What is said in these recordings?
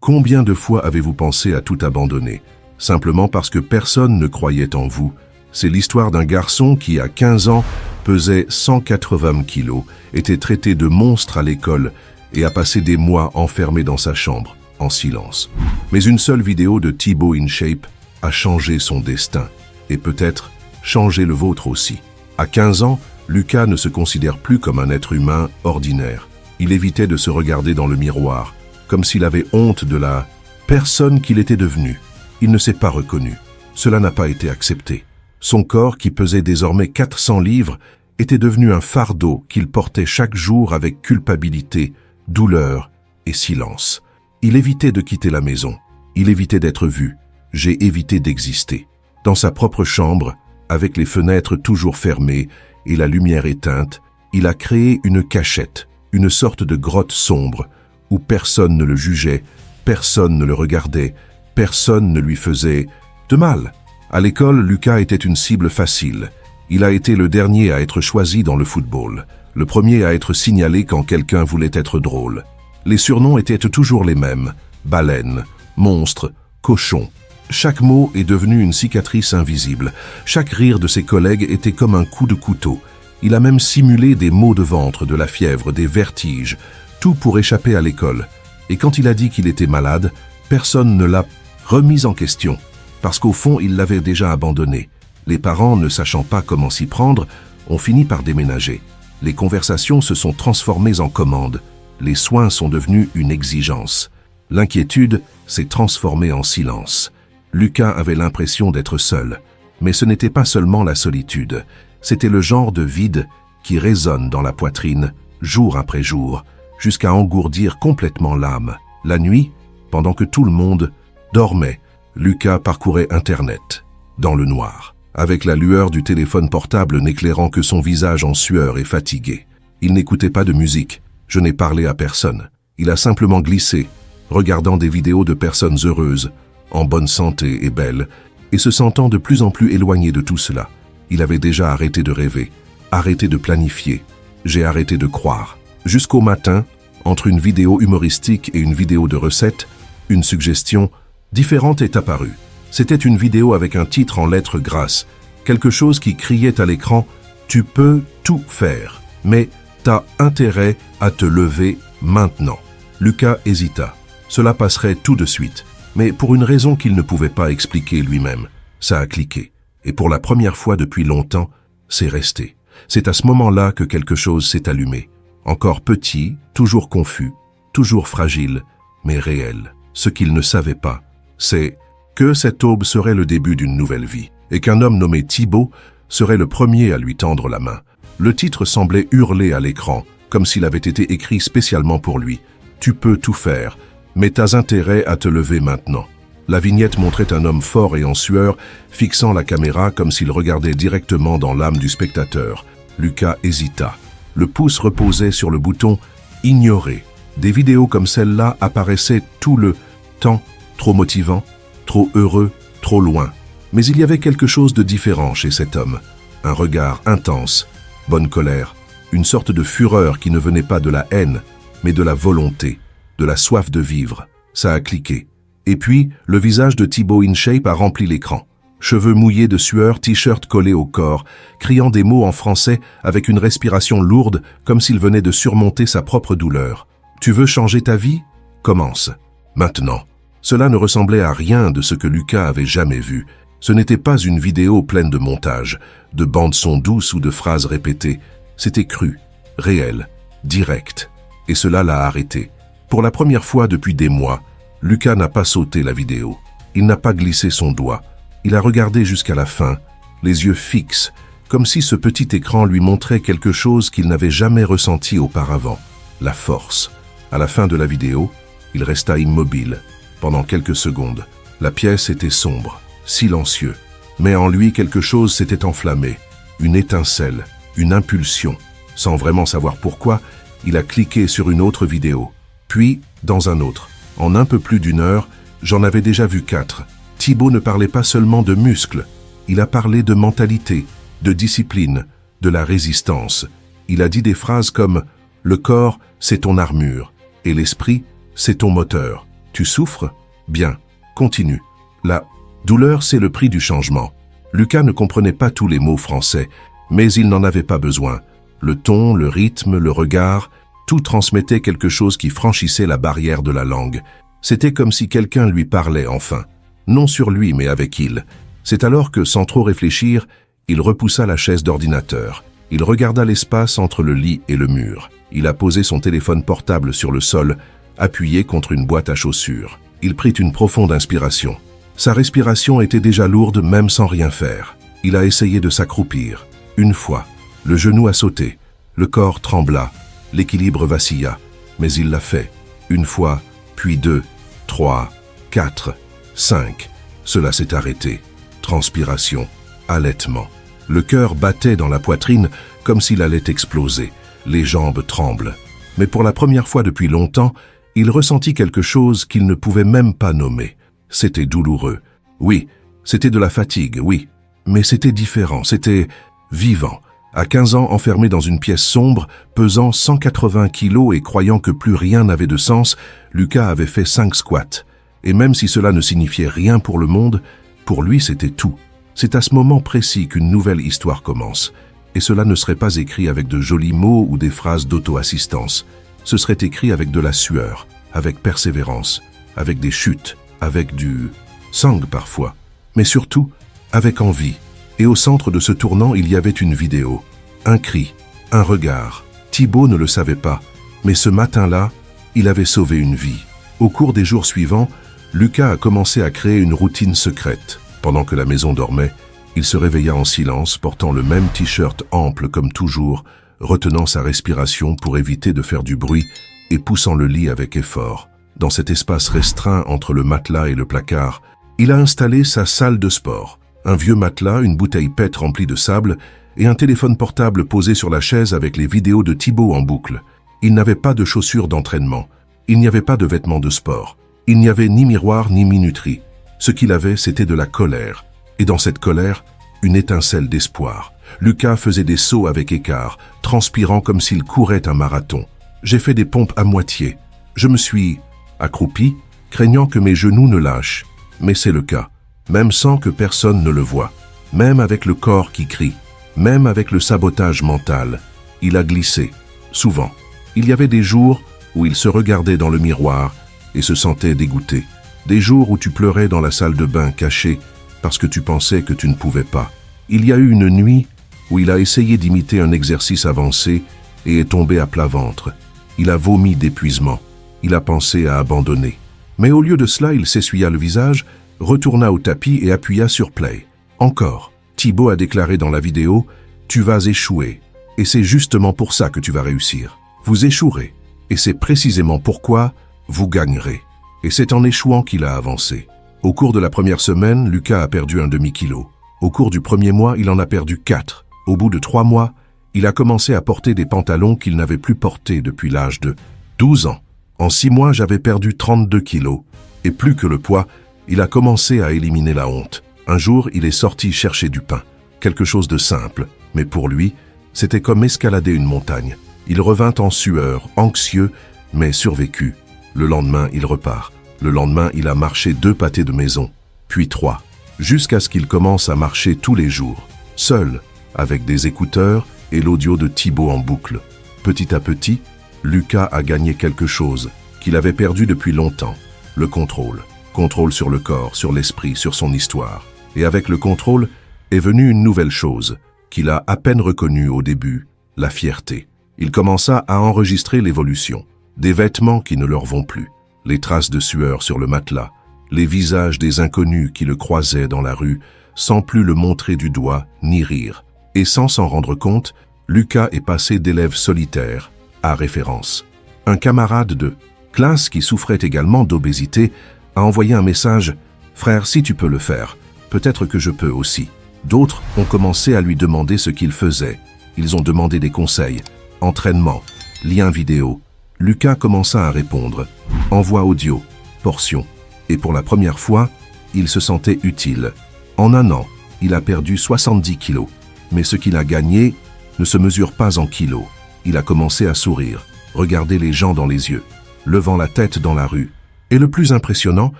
Combien de fois avez-vous pensé à tout abandonner, simplement parce que personne ne croyait en vous? C'est l'histoire d'un garçon qui, à 15 ans, pesait 180 kilos, était traité de monstre à l'école et a passé des mois enfermé dans sa chambre, en silence. Mais une seule vidéo de Thibaut InShape a changé son destin, et peut-être changé le vôtre aussi. À 15 ans, Lucas ne se considère plus comme un être humain ordinaire. Il évitait de se regarder dans le miroir, comme s'il avait honte de la personne qu'il était devenu. Il ne s'est pas reconnu. Cela n'a pas été accepté. Son corps, qui pesait désormais 400 livres, était devenu un fardeau qu'il portait chaque jour avec culpabilité, douleur et silence. Il évitait de quitter la maison. Il évitait d'être vu. J'ai évité d'exister. Dans sa propre chambre, avec les fenêtres toujours fermées et la lumière éteinte, il a créé une cachette, une sorte de grotte sombre, où personne ne le jugeait, personne ne le regardait, personne ne lui faisait de mal. À l'école, Lucas était une cible facile. Il a été le dernier à être choisi dans le football, le premier à être signalé quand quelqu'un voulait être drôle. Les surnoms étaient toujours les mêmes: baleine, monstre, cochon. Chaque mot est devenu une cicatrice invisible. Chaque rire de ses collègues était comme un coup de couteau. Il a même simulé des maux de ventre, de la fièvre, des vertiges, tout pour échapper à l'école. Et quand il a dit qu'il était malade, personne ne l'a remis en question, parce qu'au fond, il l'avait déjà abandonné. Les parents, ne sachant pas comment s'y prendre, ont fini par déménager. Les conversations se sont transformées en commandes. Les soins sont devenus une exigence. L'inquiétude s'est transformée en silence. Lucas avait l'impression d'être seul. Mais ce n'était pas seulement la solitude. C'était le genre de vide qui résonne dans la poitrine, jour après jour, jusqu'à engourdir complètement l'âme. La nuit, pendant que tout le monde dormait, Lucas parcourait Internet, dans le noir, avec la lueur du téléphone portable n'éclairant que son visage en sueur et fatigué. Il n'écoutait pas de musique. Je n'ai parlé à personne. Il a simplement glissé, regardant des vidéos de personnes heureuses, en bonne santé et belles, et se sentant de plus en plus éloigné de tout cela. Il avait déjà arrêté de rêver, arrêté de planifier. J'ai arrêté de croire. Jusqu'au matin, entre une vidéo humoristique et une vidéo de recettes, une suggestion différente est apparue. C'était une vidéo avec un titre en lettres grasses, quelque chose qui criait à l'écran « Tu peux tout faire, mais t'as intérêt à te lever maintenant ». Lucas hésita. Cela passerait tout de suite, mais pour une raison qu'il ne pouvait pas expliquer lui-même. Ça a cliqué, et pour la première fois depuis longtemps, c'est resté. C'est à ce moment-là que quelque chose s'est allumé. Encore petit, toujours confus, toujours fragile, mais réel. Ce qu'il ne savait pas, c'est que cette aube serait le début d'une nouvelle vie, et qu'un homme nommé Thibaut serait le premier à lui tendre la main. Le titre semblait hurler à l'écran, comme s'il avait été écrit spécialement pour lui. « Tu peux tout faire, mais t'as intérêt à te lever maintenant ». La vignette montrait un homme fort et en sueur, fixant la caméra comme s'il regardait directement dans l'âme du spectateur. Lucas hésita. Le pouce reposait sur le bouton « Ignorer ». Des vidéos comme celle-là apparaissaient tout le temps, trop motivant, trop heureux, trop loin. Mais il y avait quelque chose de différent chez cet homme. Un regard intense, bonne colère, une sorte de fureur qui ne venait pas de la haine, mais de la volonté, de la soif de vivre. Ça a cliqué. Et puis, le visage de Thibaut InShape a rempli l'écran. Cheveux mouillés de sueur, t-shirt collé au corps, criant des mots en français avec une respiration lourde comme s'il venait de surmonter sa propre douleur. « Tu veux changer ta vie ? Commence. Maintenant ». Cela ne ressemblait à rien de ce que Lucas avait jamais vu. Ce n'était pas une vidéo pleine de montages, de bandes-son douces ou de phrases répétées. C'était cru, réel, direct. Et cela l'a arrêté. Pour la première fois depuis des mois, Lucas n'a pas sauté la vidéo. Il n'a pas glissé son doigt. Il a regardé jusqu'à la fin, les yeux fixes, comme si ce petit écran lui montrait quelque chose qu'il n'avait jamais ressenti auparavant. La force. À la fin de la vidéo, il resta immobile. Pendant quelques secondes, la pièce était sombre, silencieux. Mais en lui, quelque chose s'était enflammé. Une étincelle, une impulsion. Sans vraiment savoir pourquoi, il a cliqué sur une autre vidéo. Puis, dans un autre. En un peu plus d'une heure, j'en avais déjà vu 4. Thibaut ne parlait pas seulement de muscles. Il a parlé de mentalité, de discipline, de la résistance. Il a dit des phrases comme « Le corps, c'est ton armure. Et l'esprit, c'est ton moteur. » Tu souffres? Bien, continue. La douleur, c'est le prix du changement. Lucas ne comprenait pas tous les mots français, mais il n'en avait pas besoin. Le ton, le rythme, le regard, tout transmettait quelque chose qui franchissait la barrière de la langue. C'était comme si quelqu'un lui parlait enfin. Non sur lui, mais avec il. C'est alors que, sans trop réfléchir, il repoussa la chaise d'ordinateur. Il regarda l'espace entre le lit et le mur. Il a posé son téléphone portable sur le sol, appuyé contre une boîte à chaussures. Il prit une profonde inspiration. Sa respiration était déjà lourde même sans rien faire. Il a essayé de s'accroupir. Une fois, le genou a sauté, le corps trembla, l'équilibre vacilla, mais il l'a fait. Une fois, puis 2, 3, 4, 5. Cela s'est arrêté. Transpiration, halètement. Le cœur battait dans la poitrine comme s'il allait exploser. Les jambes tremblent. Mais pour la première fois depuis longtemps, il ressentit quelque chose qu'il ne pouvait même pas nommer. C'était douloureux. Oui, c'était de la fatigue, oui. Mais c'était différent, c'était vivant. À 15 ans, enfermé dans une pièce sombre, pesant 180 kilos et croyant que plus rien n'avait de sens, Lucas avait fait 5 squats. Et même si cela ne signifiait rien pour le monde, pour lui c'était tout. C'est à ce moment précis qu'une nouvelle histoire commence. Et cela ne serait pas écrit avec de jolis mots ou des phrases d'auto-assistance. Ce serait écrit avec de la sueur, avec persévérance, avec des chutes, avec du sang parfois, mais surtout avec envie. Et au centre de ce tournant, il y avait une vidéo, un cri, un regard. Thibaut ne le savait pas, mais ce matin-là, il avait sauvé une vie. Au cours des jours suivants, Lucas a commencé à créer une routine secrète. Pendant que la maison dormait, il se réveilla en silence, portant le même t-shirt ample comme toujours, retenant sa respiration pour éviter de faire du bruit et poussant le lit avec effort. Dans cet espace restreint entre le matelas et le placard, il a installé sa salle de sport. Un vieux matelas, une bouteille PET remplie de sable et un téléphone portable posé sur la chaise avec les vidéos de Thibaut en boucle. Il n'avait pas de chaussures d'entraînement. Il n'y avait pas de vêtements de sport. Il n'y avait ni miroir ni minuterie. Ce qu'il avait, c'était de la colère. Et dans cette colère, une étincelle d'espoir. Lucas faisait des sauts avec écart, transpirant comme s'il courait un marathon. J'ai fait des pompes à moitié. Je me suis accroupi, craignant que mes genoux ne lâchent. Mais c'est le cas. Même sans que personne ne le voie, même avec le corps qui crie, même avec le sabotage mental, il a glissé, souvent. Il y avait des jours où il se regardait dans le miroir et se sentait dégoûté. Des jours où tu pleurais dans la salle de bain caché parce que tu pensais que tu ne pouvais pas. Il y a eu une nuit où il a essayé d'imiter un exercice avancé et est tombé à plat ventre. Il a vomi d'épuisement. Il a pensé à abandonner. Mais au lieu de cela, il s'essuya le visage, retourna au tapis et appuya sur play. Encore, Thibaut a déclaré dans la vidéo « Tu vas échouer, et c'est justement pour ça que tu vas réussir. Vous échouerez, et c'est précisément pourquoi vous gagnerez. » Et c'est en échouant qu'il a avancé. Au cours de la première semaine, Lucas a perdu un demi-kilo. Au cours du premier mois, il en a perdu 4. Au bout de 3 mois, il a commencé à porter des pantalons qu'il n'avait plus portés depuis l'âge de 12 ans. En 6 mois, j'avais perdu 32 kilos. Et plus que le poids, il a commencé à éliminer la honte. Un jour, il est sorti chercher du pain. Quelque chose de simple, mais pour lui, c'était comme escalader une montagne. Il revint en sueur, anxieux, mais survécu. Le lendemain, il repart. Le lendemain, il a marché 2 pâtés de maison, puis 3, jusqu'à ce qu'il commence à marcher tous les jours, seul, avec des écouteurs et l'audio de Thibaut en boucle. Petit à petit, Lucas a gagné quelque chose qu'il avait perdu depuis longtemps, le contrôle. Contrôle sur le corps, sur l'esprit, sur son histoire. Et avec le contrôle est venue une nouvelle chose, qu'il a à peine reconnue au début, la fierté. Il commença à enregistrer l'évolution, des vêtements qui ne leur vont plus, les traces de sueur sur le matelas, les visages des inconnus qui le croisaient dans la rue, sans plus le montrer du doigt ni rire. Et sans s'en rendre compte, Lucas est passé d'élève solitaire à référence. Un camarade de classe qui souffrait également d'obésité a envoyé un message « Frère, si tu peux le faire, peut-être que je peux aussi ». D'autres ont commencé à lui demander ce qu'il faisait. Ils ont demandé des conseils, entraînement, liens vidéo. Lucas commença à répondre. Envoi audio, portion. Et pour la première fois, il se sentait utile. En 1 an, il a perdu 70 kilos. Mais ce qu'il a gagné ne se mesure pas en kilos. Il a commencé à sourire, regarder les gens dans les yeux, levant la tête dans la rue. Et le plus impressionnant,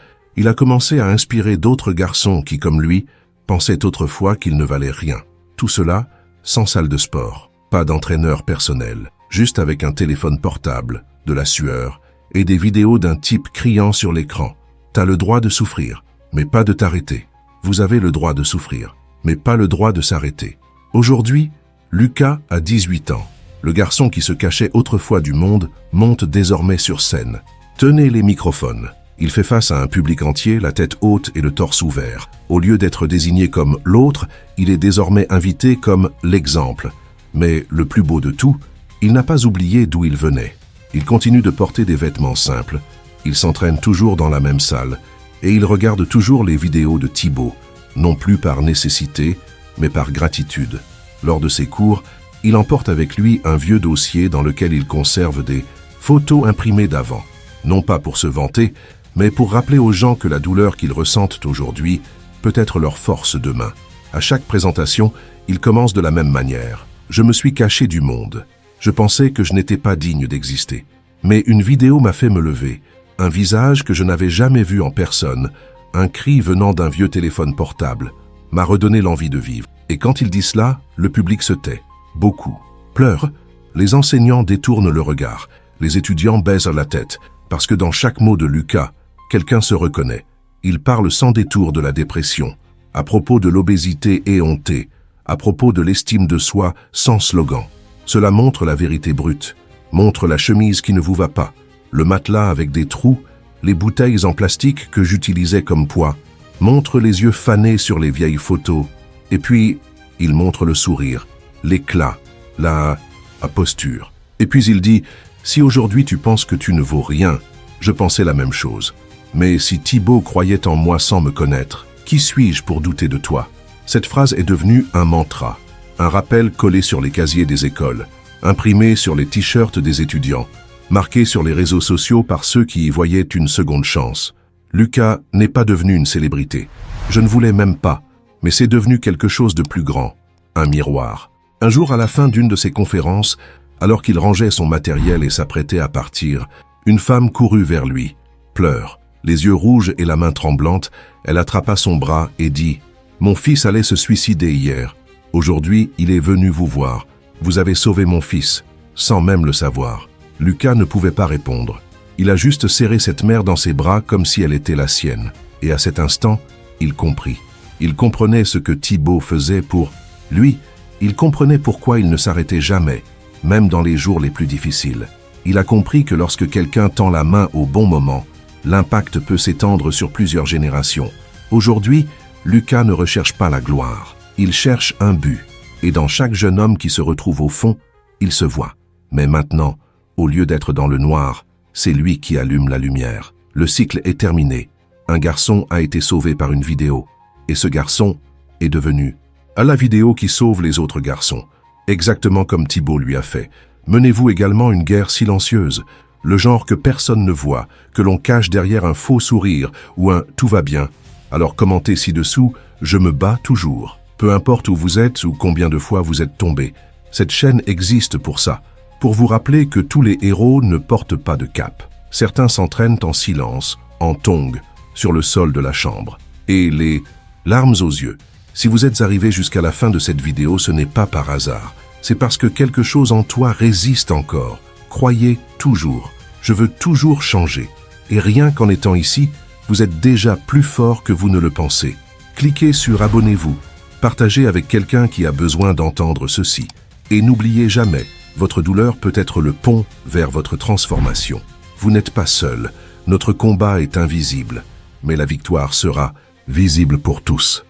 il a commencé à inspirer d'autres garçons qui, comme lui, pensaient autrefois qu'ils ne valaient rien. Tout cela sans salle de sport, pas d'entraîneur personnel, juste avec un téléphone portable, de la sueur et des vidéos d'un type criant sur l'écran. T'as le droit de souffrir, mais pas de t'arrêter. Vous avez le droit de souffrir, mais pas le droit de s'arrêter. Aujourd'hui, Lucas a 18 ans. Le garçon qui se cachait autrefois du monde monte désormais sur scène. Tenez les microphones. Il fait face à un public entier, la tête haute et le torse ouvert. Au lieu d'être désigné comme l'autre, il est désormais invité comme l'exemple. Mais le plus beau de tout, il n'a pas oublié d'où il venait. Il continue de porter des vêtements simples. Il s'entraîne toujours dans la même salle. Et il regarde toujours les vidéos de Thibaut, non plus par nécessité, mais par gratitude. Lors de ses cours, il emporte avec lui un vieux dossier dans lequel il conserve des photos imprimées d'avant. Non pas pour se vanter, mais pour rappeler aux gens que la douleur qu'ils ressentent aujourd'hui peut être leur force demain. À chaque présentation, il commence de la même manière. Je me suis caché du monde. Je pensais que je n'étais pas digne d'exister. Mais une vidéo m'a fait me lever. Un visage que je n'avais jamais vu en personne, un cri venant d'un vieux téléphone portable, m'a redonné l'envie de vivre. Et quand il dit cela, le public se tait. Beaucoup pleurent. Les enseignants détournent le regard. Les étudiants baissent la tête. Parce que dans chaque mot de Lucas, quelqu'un se reconnaît. Il parle sans détour de la dépression, à propos de l'obésité éhontée, à propos de l'estime de soi sans slogan. Cela montre la vérité brute, montre la chemise qui ne vous va pas, le matelas avec des trous, les bouteilles en plastique que j'utilisais comme poids, montre les yeux fanés sur les vieilles photos, et puis il montre le sourire, l'éclat, la posture. Et puis il dit, si aujourd'hui tu penses que tu ne vaux rien, je pensais la même chose. Mais si Thibaut croyait en moi sans me connaître, qui suis-je pour douter de toi? Cette phrase est devenue un mantra, un rappel collé sur les casiers des écoles, imprimé sur les t-shirts des étudiants, marqué sur les réseaux sociaux par ceux qui y voyaient une seconde chance. Lucas n'est pas devenu une célébrité. Je ne voulais même pas, mais c'est devenu quelque chose de plus grand, un miroir. Un jour, à la fin d'une de ses conférences, alors qu'il rangeait son matériel et s'apprêtait à partir, une femme courut vers lui, pleure. Les yeux rouges et la main tremblante, elle attrapa son bras et dit « Mon fils allait se suicider hier. Aujourd'hui, il est venu vous voir. Vous avez sauvé mon fils, sans même le savoir. » Lucas ne pouvait pas répondre. Il a juste serré cette mère dans ses bras comme si elle était la sienne. Et à cet instant, il comprit. Il comprenait ce que Thibaut faisait pour lui. Il comprenait pourquoi il ne s'arrêtait jamais, même dans les jours les plus difficiles. Il a compris que lorsque quelqu'un tend la main au bon moment, l'impact peut s'étendre sur plusieurs générations. Aujourd'hui, Lucas ne recherche pas la gloire. Il cherche un but. Et dans chaque jeune homme qui se retrouve au fond, il se voit. Mais maintenant, au lieu d'être dans le noir, c'est lui qui allume la lumière. Le cycle est terminé. Un garçon a été sauvé par une vidéo. Et ce garçon est devenu la vidéo qui sauve les autres garçons. Exactement comme Thibaut lui a fait. Menez-vous également une guerre silencieuse. Le genre que personne ne voit, que l'on cache derrière un faux sourire ou un « tout va bien ». Alors commentez ci-dessous « je me bats toujours ». Peu importe où vous êtes ou combien de fois vous êtes tombé. Cette chaîne existe pour ça, pour vous rappeler que tous les héros ne portent pas de cape. Certains s'entraînent en silence, en tongs, sur le sol de la chambre. Et les larmes aux yeux. Si vous êtes arrivé jusqu'à la fin de cette vidéo, ce n'est pas par hasard. C'est parce que quelque chose en toi résiste encore. Croyez toujours, je veux toujours changer. Et rien qu'en étant ici, vous êtes déjà plus fort que vous ne le pensez. Cliquez sur abonnez-vous, partagez avec quelqu'un qui a besoin d'entendre ceci. Et n'oubliez jamais, votre douleur peut être le pont vers votre transformation. Vous n'êtes pas seul, notre combat est invisible, mais la victoire sera visible pour tous.